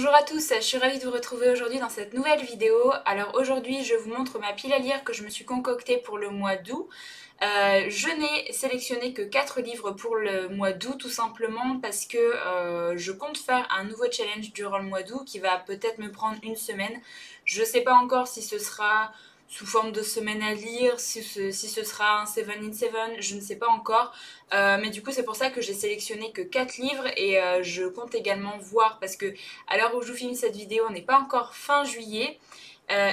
Bonjour à tous, je suis ravie de vous retrouver aujourd'hui dans cette nouvelle vidéo. Alors aujourd'hui je vous montre ma pile à lire que je me suis concoctée pour le mois d'août. Je n'ai sélectionné que 4 livres pour le mois d'août tout simplement parce que je compte faire un nouveau challenge durant le mois d'août qui va peut-être me prendre une semaine. Je ne sais pas encore si ce sera sous forme de semaine à lire, si ce sera un 7 in 7, je ne sais pas encore. Mais du coup c'est pour ça que j'ai sélectionné que 4 livres et je compte également voir parce que à l'heure où je vous filme cette vidéo on n'est pas encore fin juillet.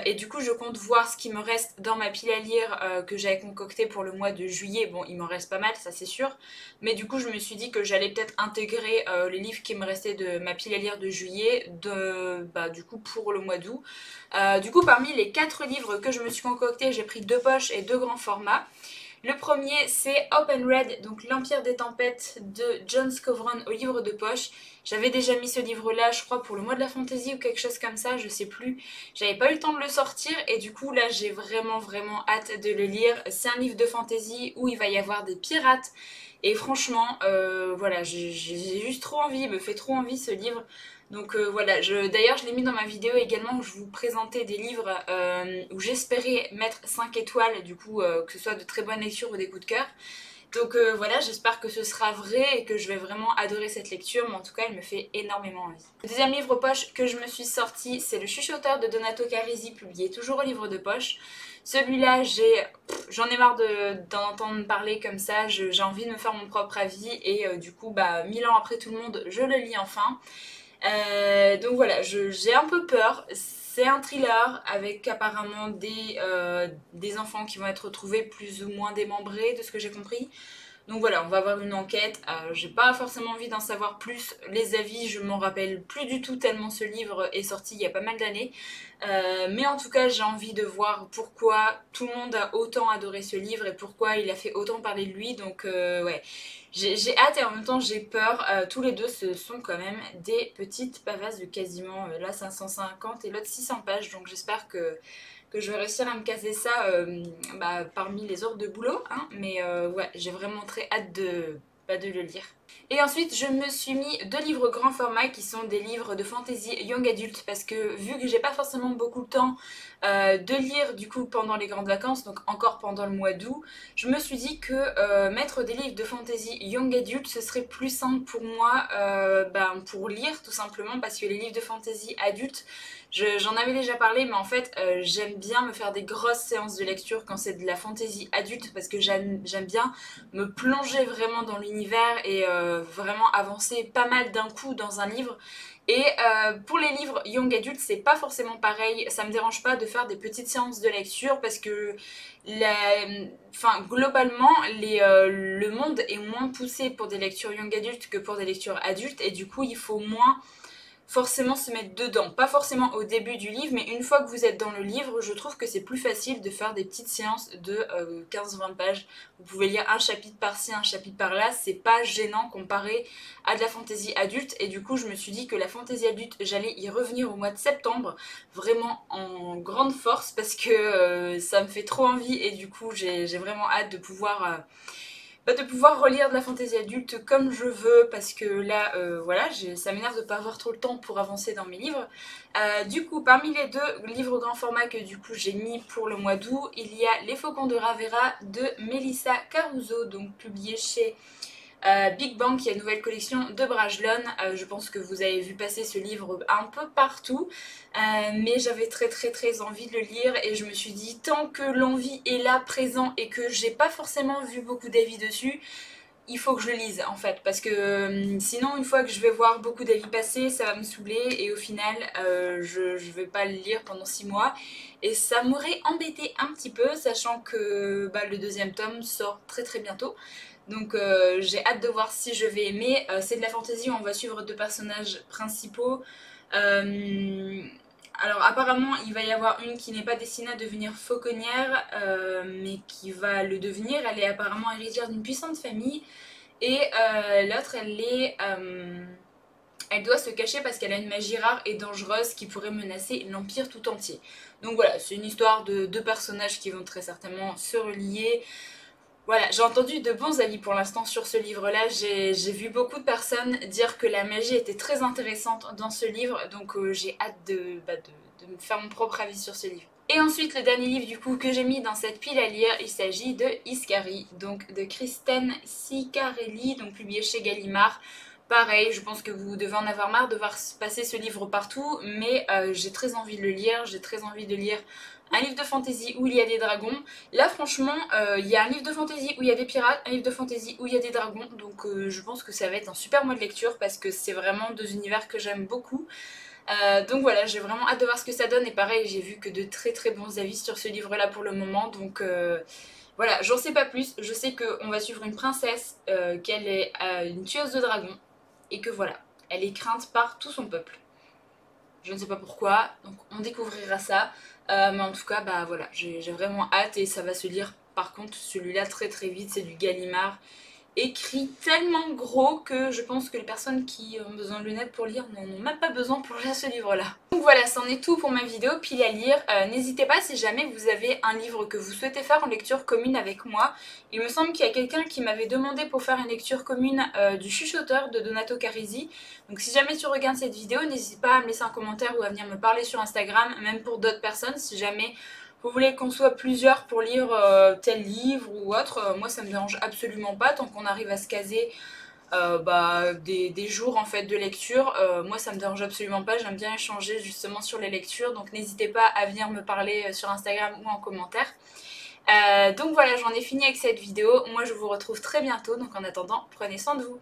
Et du coup je compte voir ce qui me reste dans ma pile à lire que j'avais concoctée pour le mois de juillet. Bon il m'en reste pas mal ça c'est sûr. Mais du coup je me suis dit que j'allais peut-être intégrer les livres qui me restaient de ma pile à lire de juillet du coup pour le mois d'août. Du coup parmi les 4 livres que je me suis concoctés j'ai pris 2 poches et 2 grands formats. Le premier c'est Open Red, donc l'Empire des Tempêtes de John Scovron au livre de poche. J'avais déjà mis ce livre-là, je crois, pour le mois de la fantasy ou quelque chose comme ça, je sais plus. J'avais pas eu le temps de le sortir et du coup là j'ai vraiment hâte de le lire. C'est un livre de fantasy où il va y avoir des pirates et franchement, voilà, j'ai juste trop envie, il me fait trop envie ce livre. Donc voilà, d'ailleurs je l'ai mis dans ma vidéo également où je vous présentais des livres où j'espérais mettre 5 étoiles, du coup que ce soit de très bonnes lectures ou des coups de cœur. Donc voilà, j'espère que ce sera vrai et que je vais vraiment adorer cette lecture, mais en tout cas elle me fait énormément envie. Le deuxième livre poche que je me suis sorti, c'est Le Chuchoteur de Donato Carisi, publié toujours au livre de poche. Celui-là, j'en ai marre d'en entendre parler comme ça, j'ai envie de me faire mon propre avis et du coup, 1000 ans après tout le monde, je le lis enfin. Donc voilà, j'ai un peu peur. C'est un thriller avec apparemment des enfants qui vont être retrouvés plus ou moins démembrés, de ce que j'ai compris. Donc voilà, on va avoir une enquête. J'ai pas forcément envie d'en savoir plus. Les avis, je m'en rappelle plus du tout tellement ce livre est sorti il y a pas mal d'années. Mais en tout cas, j'ai envie de voir pourquoi tout le monde a autant adoré ce livre et pourquoi il a fait autant parler de lui. Donc ouais, j'ai hâte et en même temps j'ai peur. Tous les deux, ce sont quand même des petites pavasses de quasiment là 550 et l'autre 600 pages. Donc j'espère que je vais réussir à me caser ça parmi les heures de boulot. Hein, mais ouais, j'ai vraiment très hâte de le lire. Et ensuite, je me suis mis 2 livres grand format qui sont des livres de fantasy young adulte parce que vu que j'ai pas forcément beaucoup de temps de lire du coup pendant les grandes vacances, donc encore pendant le mois d'août, je me suis dit que mettre des livres de fantasy young adulte ce serait plus simple pour moi pour lire tout simplement parce que les livres de fantasy adulte, j'en avais déjà parlé mais en fait j'aime bien me faire des grosses séances de lecture quand c'est de la fantasy adulte parce que j'aime bien me plonger vraiment dans l'univers et vraiment avancer pas mal d'un coup dans un livre. Et pour les livres young adultes, c'est pas forcément pareil. Ça me dérange pas de faire des petites séances de lecture parce que globalement, le monde est moins poussé pour des lectures young adultes que pour des lectures adultes et du coup, il faut moins forcément se mettre dedans. Pas forcément au début du livre, mais une fois que vous êtes dans le livre, je trouve que c'est plus facile de faire des petites séances de 15-20 pages. Vous pouvez lire un chapitre par-ci, un chapitre par-là, c'est pas gênant comparé à de la fantaisie adulte. Et du coup, je me suis dit que la fantaisie adulte, j'allais y revenir au mois de septembre, vraiment en grande force, parce que ça me fait trop envie et du coup, j'ai vraiment hâte de pouvoir relire de la fantaisie adulte comme je veux parce que là voilà ça m'énerve de pas avoir trop le temps pour avancer dans mes livres. Du coup parmi les 2 livres grand format que du coup j'ai mis pour le mois d'août, il y a Les Faucons de Ravera de Melissa Caruso, donc publié chez Big Bang, qui est une nouvelle collection de Brajlon. Je pense que vous avez vu passer ce livre un peu partout, mais j'avais très envie de le lire et je me suis dit tant que l'envie est là, présent et que j'ai pas forcément vu beaucoup d'avis dessus, il faut que je le lise en fait parce que sinon une fois que je vais voir beaucoup d'avis passer ça va me saouler et au final je vais pas le lire pendant 6 mois et ça m'aurait embêté un petit peu sachant que le deuxième tome sort très bientôt. Donc j'ai hâte de voir si je vais aimer. C'est de la fantasy où on va suivre 2 personnages principaux. Euh, alors apparemment il va y avoir une qui n'est pas destinée à devenir fauconnière mais qui va le devenir. Elle est apparemment héritière d'une puissante famille et l'autre elle doit se cacher parce qu'elle a une magie rare et dangereuse qui pourrait menacer l'Empire tout entier. Donc voilà, c'est une histoire de 2 personnages qui vont très certainement se relier. Voilà, j'ai entendu de bons avis pour l'instant sur ce livre-là. J'ai vu beaucoup de personnes dire que la magie était très intéressante dans ce livre, donc j'ai hâte de me faire mon propre avis sur ce livre. Et ensuite, le dernier livre du coup que j'ai mis dans cette pile à lire, il s'agit de Iscari, donc de Kristen Ciccarelli, donc publié chez Gallimard. Pareil, je pense que vous devez en avoir marre de voir passer ce livre partout, mais j'ai très envie de le lire, j'ai très envie de lire un livre de fantasy où il y a des dragons. Là franchement, il y a un livre de fantasy où il y a des pirates, un livre de fantasy où il y a des dragons, donc je pense que ça va être un super mois de lecture parce que c'est vraiment deux univers que j'aime beaucoup. Donc voilà, j'ai vraiment hâte de voir ce que ça donne et pareil, j'ai vu que de très très bons avis sur ce livre-là pour le moment, donc voilà, j'en sais pas plus. Je sais qu'on va suivre une princesse, qu'elle est une tueuse de dragons et que voilà, elle est crainte par tout son peuple. Je ne sais pas pourquoi, donc on découvrira ça. Mais en tout cas, bah voilà, j'ai vraiment hâte et ça va se lire. Par contre, celui-là très très vite, c'est du Gallimard. Écrit tellement gros que je pense que les personnes qui ont besoin de lunettes pour lire n'en ont même pas besoin pour lire ce livre-là. Donc voilà, c'en est tout pour ma vidéo pile à lire. N'hésitez pas si jamais vous avez un livre que vous souhaitez faire en lecture commune avec moi. Il me semble qu'il y a quelqu'un qui m'avait demandé pour faire une lecture commune du Chuchoteur de Donato Carisi. Donc si jamais tu regardes cette vidéo, n'hésite pas à me laisser un commentaire ou à venir me parler sur Instagram, même pour d'autres personnes si jamais vous voulez qu'on soit plusieurs pour lire tel livre ou autre, moi ça me dérange absolument pas tant qu'on arrive à se caser des jours en fait de lecture. Moi ça me dérange absolument pas, j'aime bien échanger justement sur les lectures, donc n'hésitez pas à venir me parler sur Instagram ou en commentaire. Donc voilà, j'en ai fini avec cette vidéo, moi je vous retrouve très bientôt, donc en attendant, prenez soin de vous.